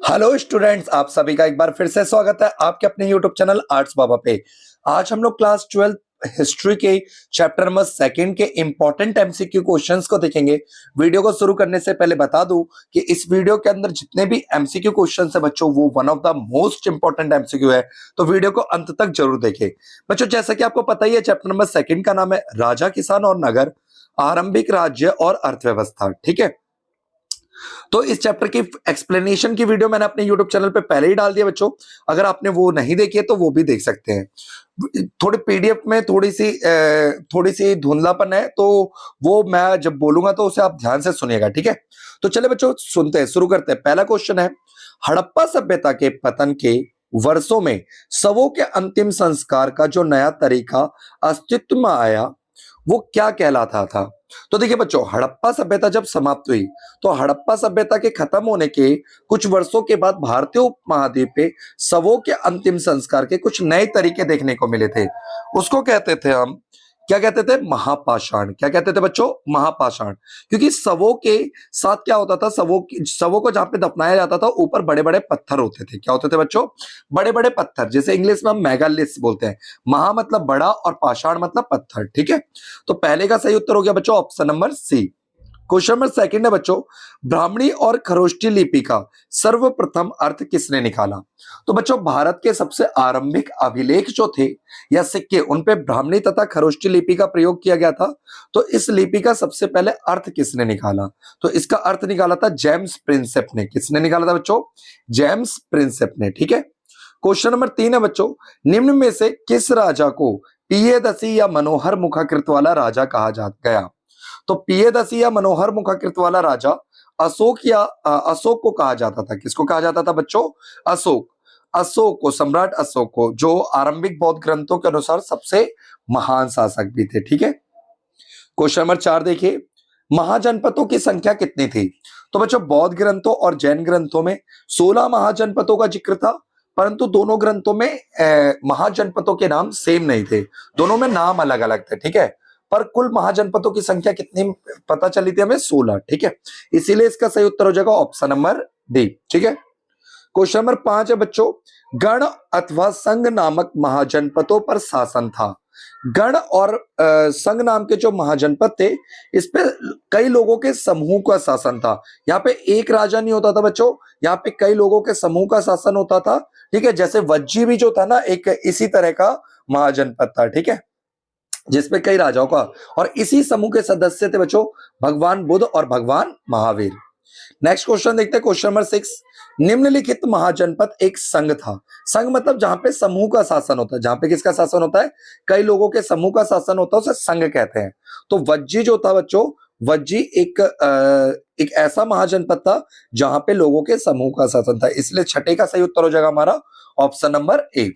Hello students, आप सभी का एक बार फिर से स्वागत है आपके अपने यूट्यूब चैनल आर्ट्स बाबा पे। आज हम लोग क्लास 12 हिस्ट्री के चैप्टर नंबर 2 के इंपॉर्टेंट एमसीक्यू क्वेश्चंस को देखेंगे। वीडियो को शुरू करने से पहले बता दूं कि इस वीडियो के अंदर जितने भी एमसीक्यू क्वेश्चंस है बच्चों, वो one of the most important MCQ है, तो वीडियो को अंत तक जरूर देखें। बच्चों, जैसा कि आपको पता ही है, चैप्टर नंबर 2 का नाम है राजा, किसान और नगर, आरंभिक राज्य और अर्थव्यवस्था। ठीक है, तो इस चैप्टर की एक्सप्लेनेशन की वीडियो मैंने अपने यूट्यूब चैनल पे पहले ही डाल दिया बच्चों। अगर आपने वो नहीं देखी है तो वो भी देख सकते हैं। थोड़ी पीडीएफ में थोड़ी सी धुंधलापन है, तो वो मैं जब बोलूंगा तो उसे आप ध्यान से सुनिएगा। ठीक है, तो चले बच्चों, सुनते हैं, शुरू करते हैं। पहला क्वेश्चन है, हड़प्पा सभ्यता के पतन के वर्षों में शवों के अंतिम संस्कार का जो नया तरीका अस्तित्व में आया वो क्या कहलाता था? तो देखिए बच्चों, हड़प्पा सभ्यता जब समाप्त हुई तो हड़प्पा सभ्यता के खत्म होने के कुछ वर्षों के बाद भारतीय उपमहाद्वीप पे शवों के अंतिम संस्कार के कुछ नए तरीके देखने को मिले थे। उसको कहते थे हम, क्या कहते थे? महापाषाण। क्या कहते थे बच्चों? महापाषाण। क्योंकि शवों के साथ क्या होता था, शवों को जहां पे दफनाया जाता था ऊपर बड़े बड़े पत्थर होते थे। क्या होते थे बच्चों? बड़े बड़े पत्थर, जैसे इंग्लिश में हम मेगालिथ्स बोलते हैं। महा मतलब बड़ा और पाषाण मतलब पत्थर। ठीक है, तो पहले का सही उत्तर हो गया बच्चों option number C. Question number 2 है बच्चों, ब्राह्मणी और खरोष्टी लिपि का सर्वप्रथम अर्थ किसने निकाला? तो बच्चों, भारत के सबसे आरंभिक अभिलेख जो थे या सिक्के, उन पे ब्राह्मणी तथा खरोष्टी लिपि का प्रयोग किया गया था। तो इस लिपि का सबसे पहले अर्थ किसने निकाला? तो इसका अर्थ निकाला था जेम्स प्रिंसेप ने। किसने निकाला था बच्चों? जेम्स प्रिंसेप ने। ठीक है, क्वेश्चन नंबर 3 है बच्चों, निम्न में से किस राजा को पियदसी या मनोहर मुखाकृत वाला राजा कहा जा गया? तो पियदसी या मनोहर मुखाकृत वाला राजा अशोक को कहा जाता था। किसको कहा जाता था बच्चों? अशोक को, सम्राट अशोक को, जो आरंभिक बौद्ध ग्रंथों के अनुसार सबसे महान शासक भी थे। ठीक है, क्वेश्चन नंबर 4 देखिए, महाजनपदों की संख्या कितनी थी? तो बच्चों, बौद्ध ग्रंथों और जैन ग्रंथों में 16 महाजनपदों का जिक्र था, परंतु दोनों ग्रंथों में महाजनपदों के नाम सेम नहीं थे, दोनों में नाम अलग अलग थे। ठीक है, पर कुल महाजनपदों की संख्या कितनी पता चली थी हमें? 16। ठीक है, इसीलिए इसका सही उत्तर हो जाएगा ऑप्शन नंबर डी। ठीक है, क्वेश्चन नंबर 5 है बच्चों, गण अथवा संघ नामक महाजनपदों पर शासन था। गण और संघ नाम के जो महाजनपद थे, इस पे कई लोगों के समूह का शासन था। यहाँ पे एक राजा नहीं होता था बच्चों, यहाँ पे कई लोगों के समूह का शासन होता था। ठीक है, जैसे वज्जी भी जो था ना, एक इसी तरह का महाजनपद था। ठीक है, जिसपे कई राजाओं का, और इसी समूह के सदस्य थे बच्चों भगवान बुद्ध और भगवान महावीर। नेक्स्ट क्वेश्चन देखते हैं, क्वेश्चन नंबर 6, निम्नलिखित महाजनपद एक संघ था। संघ मतलब जहां पे समूह का शासन होता है, जहां पे किसका शासन होता है? कई लोगों के समूह का शासन होता है, उसे संघ कहते हैं। तो वज्जी जो था बच्चों, वज्जी एक ऐसा महाजनपद था जहां पे लोगों के समूह का शासन था, इसलिए छठे का सही उत्तर हो जाएगा हमारा option number A.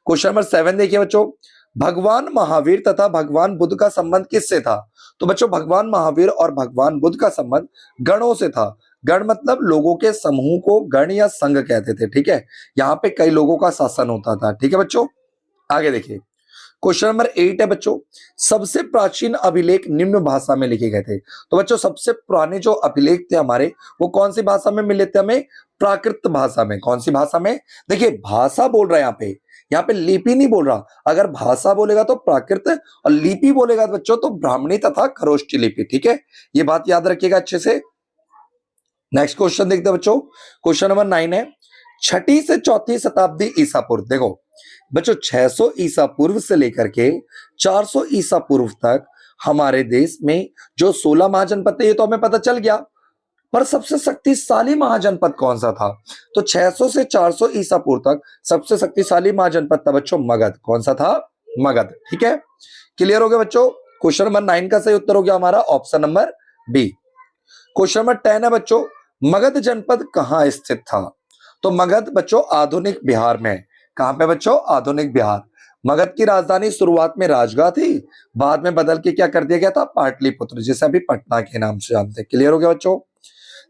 Question number 7 देखिए बच्चों, भगवान महावीर तथा भगवान बुद्ध का संबंध किससे था? तो बच्चों, भगवान महावीर और भगवान बुद्ध का संबंध गणों से था। गण मतलब लोगों के समूह को गण या संघ कहते थे। ठीक है, यहाँ पे कई लोगों का शासन होता था। ठीक है बच्चों, आगे देखिए, क्वेश्चन नंबर 8 है बच्चों, सबसे प्राचीन अभिलेख निम्न भाषा में लिखे गए थे। तो बच्चों, सबसे पुराने जो अभिलेख थे हमारे, वो कौन सी भाषा में मिले थे हमें? प्राकृत भाषा में। कौन सी भाषा में? देखिए, भाषा बोल रहा है यहाँ पे लिपि नहीं बोल रहा। अगर भाषा बोलेगा तो प्राकृत, और लिपि बोलेगा तो बच्चों तो ब्राह्मणी तथा खरोष्टी लिपि। ठीक है, ये बात याद रखिएगा अच्छे से। नेक्स्ट क्वेश्चन देखते हैं बच्चों, क्वेश्चन नंबर 9 है, 6ठी से 4ठी शताब्दी ईसा पूर्व। देखो बच्चों, 600 ईसा पूर्व से लेकर के 400 ईसा पूर्व तक हमारे देश में जो 16 महाजनपद थे, ये तो हमें पता चल गया, पर सबसे शक्तिशाली महाजनपद कौन सा था? तो 600 से 400 ईसा पूर्व तक सबसे शक्तिशाली महाजनपद था बच्चों मगध। कौन सा था? मगध। ठीक है, क्लियर हो गया बच्चों। क्वेश्चन नंबर 9 का सही उत्तर हो गया हमारा option number B. Question number 10 है बच्चों, मगध जनपद कहां स्थित था? तो मगध बच्चों आधुनिक बिहार में। कहां पे बच्चों? आधुनिक बिहार। मगध की राजधानी शुरुआत में राजगाह थी, बाद में बदल के क्या कर दिया गया था? पाटलिपुत्र, जिसे अभी पटना के नाम से जानते हैं। क्लियर हो गया बच्चों।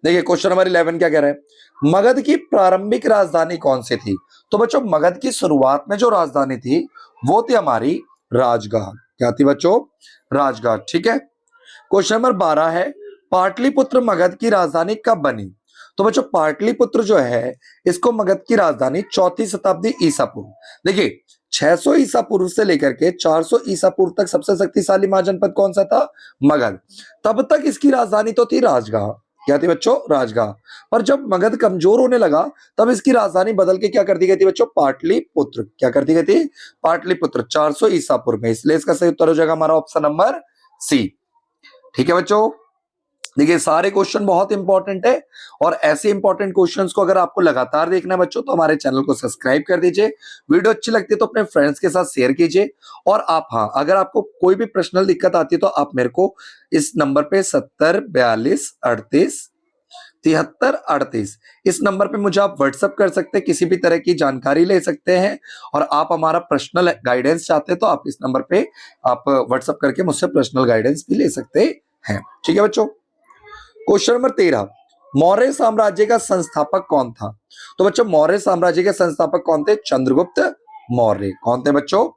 देखिए क्वेश्चन नंबर 11 क्या कह रहे हैं, मगध की प्रारंभिक राजधानी कौन सी थी? तो बच्चों, मगध की शुरुआत में जो राजधानी थी वो थी हमारी राजगाह। क्या थी बच्चों? राजगाह। ठीक है, क्वेश्चन नंबर 12 है, पाटलिपुत्र मगध की राजधानी कब बनी? तो बच्चों पाटलिपुत्र जो है इसको मगध की राजधानी 4वीं शताब्दी ईसा पूर्व, देखिए 600 ईसा पूर्व से लेकर के 400 ईसा पूर्व तक सबसे शक्तिशाली महाजनपद कौन सा था? मगध। तब तक इसकी राजधानी तो थी राजगाह। क्या थी बच्चों? राजगाह। पर जब मगध कमजोर होने लगा तब इसकी राजधानी बदल के क्या कर दी गई थी बच्चों? पाटलिपुत्र। क्या कर दी गई थी? पाटलिपुत्र 400 ईसा पूर्व में। इसलिए इसका सही उत्तर हो जाएगा हमारा ऑप्शन नंबर सी। ठीक है बच्चों, देखिए सारे क्वेश्चन बहुत इंपॉर्टेंट है और ऐसे इंपॉर्टेंट क्वेश्चंस को अगर आपको लगातार देखना है बच्चों तो हमारे चैनल को सब्सक्राइब कर दीजिए। वीडियो अच्छी लगती है तो अपने फ्रेंड्स के साथ शेयर कीजिए। और आप हाँ, अगर आपको कोई भी पर्सनल दिक्कत आती है तो आप मेरे को इस नंबर पे 70 42 38 73 38 इस नंबर पे मुझे आप व्हाट्सएप कर सकते हैं, किसी भी तरह की जानकारी ले सकते हैं। और आप हमारा पर्सनल गाइडेंस चाहते हैं तो आप इस नंबर पे आप व्हाट्सएप करके मुझसे पर्सनल गाइडेंस भी ले सकते हैं। ठीक है बच्चों, क्वेश्चन नंबर 13, मौर्य साम्राज्य का संस्थापक कौन था? तो बच्चों मौर्य साम्राज्य के संस्थापक कौन थे? चंद्रगुप्त मौर्य। कौन थे बच्चों?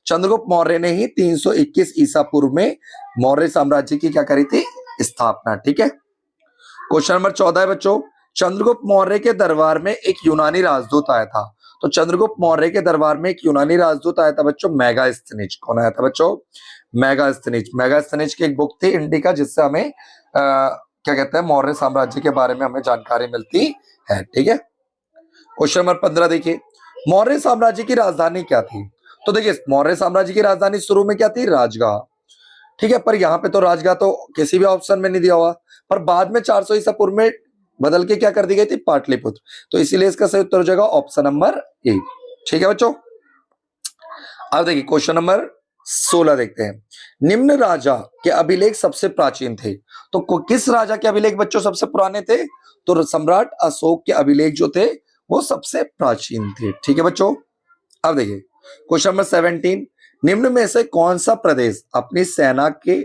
चंद्रगुप्त मौर्य ने ही 321 ईसा पूर्व में मौर्य साम्राज्य की क्या करी थी? स्थापना। ठीक है, क्वेश्चन नंबर 14 है बच्चों, चंद्रगुप्त मौर्य के दरबार में एक यूनानी राजदूत आया था। तो चंद्रगुप्त मौर्य के दरबार में एक यूनानी राजदूत आया था बच्चों, मेगास्थनीज। कौन आया था बच्चों? मेगास्थनीज। मेगास्थनीज की एक बुक थी इंडिका जिससे हमें क्या कहते हैं मौर्य साम्राज्य के बारे में हमें जानकारी मिलती है। ठीक है, क्वेश्चन नंबर 15 देखिए, मौर्य साम्राज्य की राजधानी क्या थी? तो देखिए मौर्य साम्राज्य की राजधानी शुरू में क्या थी? राजगाह। ठीक है, पर यहाँ पे तो राजगाह तो किसी भी ऑप्शन में नहीं दिया हुआ, पर बाद में 400 ईसा पूर्व में बदल के क्या कर दी गई थी? पाटलिपुत्र। तो इसीलिए इसका सही उत्तर हो जाएगा ऑप्शन नंबर ए। ठीक है बच्चों, अब देखिए क्वेश्चन नंबर 16 देखते हैं, निम्न राजा के अभिलेख सबसे प्राचीन थे। तो किस राजा के अभिलेख बच्चों सबसे पुराने थे? तो सम्राट अशोक के अभिलेख जो थे वो सबसे प्राचीन थे। ठीक है बच्चों, अब देखिए क्वेश्चन नंबर 17, निम्न में से कौन सा प्रदेश अपनी सेना के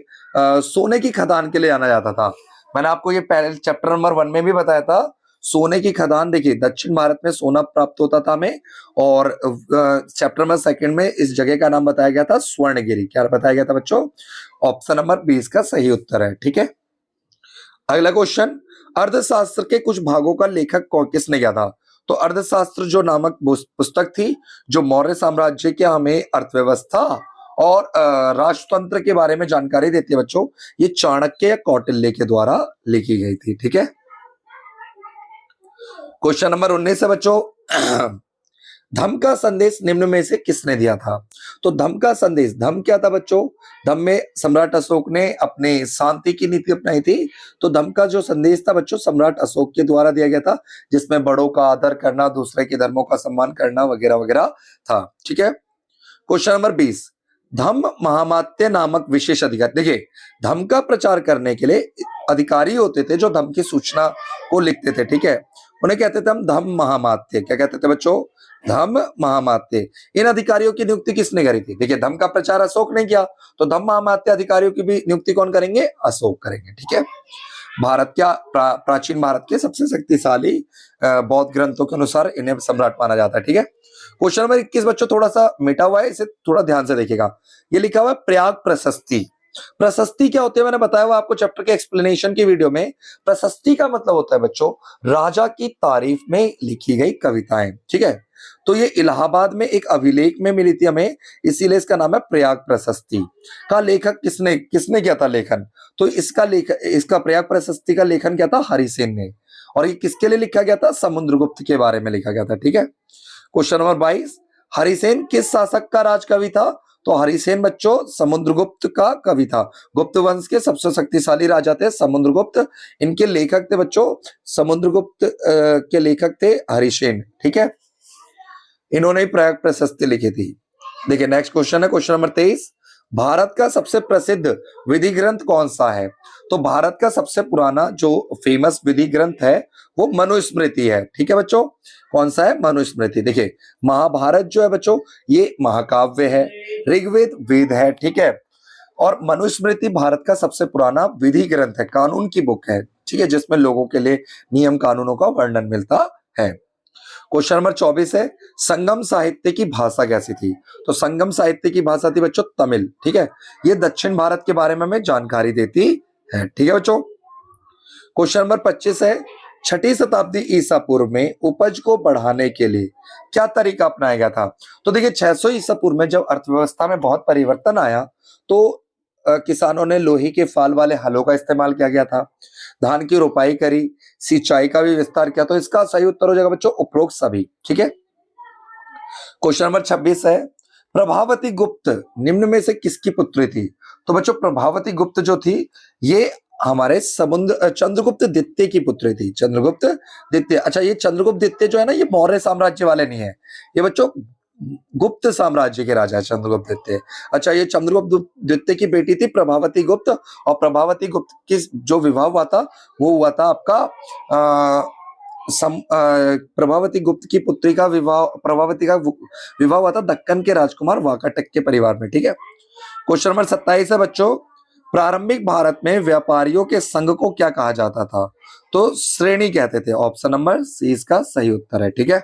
सोने की खदान के लिए जाना जाता था? मैंने आपको ये पहले चैप्टर नंबर 1 में भी बताया था। सोने की खदान, देखिए दक्षिण भारत में सोना प्राप्त होता था हमें, और चैप्टर नंबर 2 में इस जगह का नाम बताया गया था स्वर्णगिरी। क्या बताया गया था बच्चों? ऑप्शन नंबर 20 का सही उत्तर है। ठीक है, अगला क्वेश्चन, अर्थशास्त्र के कुछ भागों का लेखक किसने किया था? तो अर्थशास्त्र जो नामक पुस्तक थी जो मौर्य साम्राज्य के हमें अर्थव्यवस्था और राष्ट्रतंत्र के बारे में जानकारी देती है बच्चों, ये चाणक्य या कौटिल्य के द्वारा लिखी गई थी। ठीक है, क्वेश्चन नंबर 19 है बच्चों, धम्म का संदेश निम्न में से किसने दिया था? तो धम्म का संदेश, धम्म क्या था बच्चों? धम्म में सम्राट अशोक ने अपने शांति की नीति अपनाई थी। तो धम्म का जो संदेश था बच्चों सम्राट अशोक के द्वारा दिया गया था, जिसमें बड़ों का आदर करना, दूसरे के धर्मों का सम्मान करना वगैरह वगैरह था। ठीक है, क्वेश्चन नंबर 20, धम्म महामात्य नामक विशेष अधिकारी। देखिए धम्म का प्रचार करने के लिए अधिकारी होते थे जो धम्म की सूचना को लिखते थे। ठीक है, उन्हें कहते थे हम धम्म महामात्य। क्या कहते थे बच्चों? धम्म महामात्य। इन अधिकारियों की नियुक्ति किसने करी थी? देखिए धम्म का प्रचार अशोक ने किया, तो धम्म महामात्य अधिकारियों की भी नियुक्ति कौन करेंगे? अशोक करेंगे। ठीक है, भारत क्या प्राचीन भारत के सबसे शक्तिशाली बौद्ध ग्रंथों के अनुसार इन्हें सम्राट माना जाता है। ठीक है, क्वेश्चन नंबर 21 बच्चों थोड़ा सा मिटा हुआ है, इसे थोड़ा ध्यान से देखिएगा। ये लिखा हुआ है प्रयाग प्रशस्ति। प्रशस्ति क्या होती है मैंने बताया हुआ आपको चैप्टर के एक्सप्लेनेशन की वीडियो में। प्रशस्ति का मतलब होता है बच्चों राजा की तारीफ में लिखी गई कविताएं। ठीक है, तो ये इलाहाबाद में एक अभिलेख में मिली थी हमें, इसीलिए इसका नाम है प्रयाग प्रशस्ति। का लेखक किसने किया था लेखन? तो इसका प्रयाग प्रशस्ति का लेखन क्या था? हरिसेन ने। और ये किसके लिए लिखा गया था? समुद्रगुप्त के बारे में लिखा गया था। ठीक है, क्वेश्चन नंबर 22, हरिसेन किस शासक का राजकवि था? तो हरिसेन बच्चों समुद्रगुप्त का कवि था। गुप्त वंश के सबसे शक्तिशाली राजा थे समुद्रगुप्त। इनके लेखक थे बच्चों, समुद्रगुप्त के लेखक थे हरिसेन। ठीक है, इन्होंने प्रयाग प्रशस्ति लिखी थी। देखिए नेक्स्ट क्वेश्चन है क्वेश्चन नंबर 23, भारत का सबसे प्रसिद्ध विधि ग्रंथ कौन सा है? तो भारत का सबसे पुराना जो फेमस विधि ग्रंथ है वो मनुस्मृति है। ठीक है बच्चों, कौन सा है? मनुस्मृति। देखिए महाभारत जो है बच्चों ये महाकाव्य है, ऋग्वेद वेद है। ठीक है, और मनुस्मृति भारत का सबसे पुराना विधि ग्रंथ है, कानून की बुक है। ठीक है, जिसमें लोगों के लिए नियम कानूनों का वर्णन मिलता है। क्वेश्चन नंबर 24 है, संगम साहित्य की भाषा कैसी थी? तो संगम साहित्य की भाषा थी बच्चों तमिल। ठीक है, ये दक्षिण भारत के बारे में हमें जानकारी देती है। ठीक है बच्चों, क्वेश्चन नंबर 25 है, छठी शताब्दी ईसा पूर्व में उपज को बढ़ाने के लिए क्या तरीका अपनाया गया था? तो देखिए 600 ईसा पूर्व में जब अर्थव्यवस्था में बहुत परिवर्तन आया तो किसानों ने लोहे के फाल वाले हलों का इस्तेमाल किया गया था, धान की रोपाई करी, सिंचाई का भी विस्तार किया। तो इसका सही उत्तर हो जाएगा बच्चों उपरोक्त सभी। ठीक है, क्वेश्चन नंबर 26 है, प्रभावती गुप्त निम्न में से किसकी पुत्री थी? तो बच्चों प्रभावती गुप्त जो थी ये हमारे चंद्रगुप्त द्वितीय की पुत्री थी। चंद्रगुप्त द्वितीय, अच्छा ये चंद्रगुप्त द्वितीय जो है ना, ये मौर्य साम्राज्य वाले नहीं है, ये बच्चों गुप्त साम्राज्य के राजा है चंद्रगुप्त द्वितीय। अच्छा ये चंद्रगुप्त द्वितीय की बेटी थी प्रभावती गुप्त, और प्रभावती गुप्त की जो विवाह हुआ था वो हुआ था आपका प्रभावती गुप्त की पुत्री का विवाह, प्रभावती का विवाह हुआ था दक्कन के राजकुमार वाकाटक के परिवार में। ठीक है, क्वेश्चन नंबर 27 है बच्चों, प्रारंभिक भारत में व्यापारियों के संघ को क्या कहा जाता था? तो श्रेणी कहते थे। ऑप्शन नंबर सी इसका सही उत्तर है। ठीक है,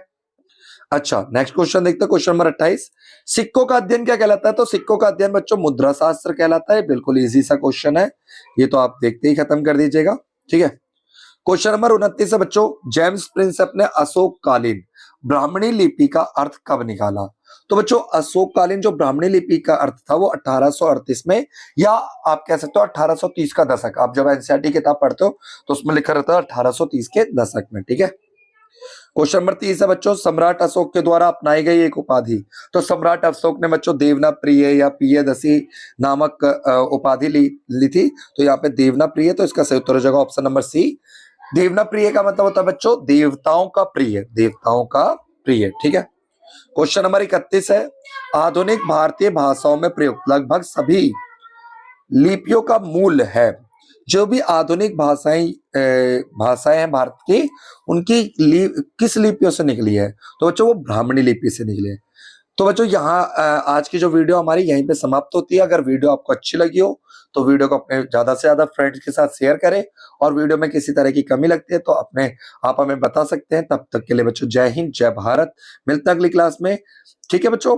अच्छा नेक्स्ट क्वेश्चन देखते हैं, क्वेश्चन नंबर 28, सिक्कों का अध्ययन क्या कहलाता है? तो सिक्कों का अध्ययन बच्चों मुद्रा शास्त्र कहलाता है। बिल्कुल इजी सा क्वेश्चन है, ये तो आप देखते ही खत्म कर दीजिएगा। ठीक है, क्वेश्चन नंबर 29 है बच्चों, जेम्स प्रिंसेप ने अशोककालीन ब्राह्मणी लिपि का अर्थ कब निकाला? तो बच्चों अशोककालीन जो ब्राह्मणी लिपि का अर्थ था वो 1838 में, या आप कह सकते हो 1830 का दशक। आप जब एनसीईआरटी किताब पढ़ते हो तो उसमें लिखा रहता है 1830 के दशक में। ठीक है, क्वेश्चन नंबर 30 है बच्चों, सम्राट अशोक के द्वारा अपनाई गई एक उपाधि। तो सम्राट अशोक ने बच्चों देवना प्रिय या प्रियदसी नामक उपाधि ली थी। तो यहाँ पे देवना प्रिय, तो इसका सही उत्तर हो जाएगा ऑप्शन नंबर सी। देवना प्रिय का मतलब होता है बच्चों देवताओं का प्रिय, देवताओं का प्रिय। ठीक है, क्वेश्चन नंबर 31 है, आधुनिक भारतीय भाषाओं में प्रयुक्त लगभग सभी लिपियों का मूल है। जो भी आधुनिक भाषाएं हैं भारत की, उनकी किस लिपियों से निकली है? तो बच्चों वो ब्राह्मणी लिपि से निकली है। तो बच्चों यहाँ आज की जो वीडियो हमारी यहीं पे समाप्त होती है। अगर वीडियो आपको अच्छी लगी हो तो वीडियो को अपने ज्यादा से ज्यादा फ्रेंड्स के साथ शेयर करें, और वीडियो में किसी तरह की कमी लगती है तो आप हमें बता सकते हैं। तब तक के लिए बच्चों जय हिंद, जय भारत। मिलते हैं अगली क्लास में। ठीक है बच्चों।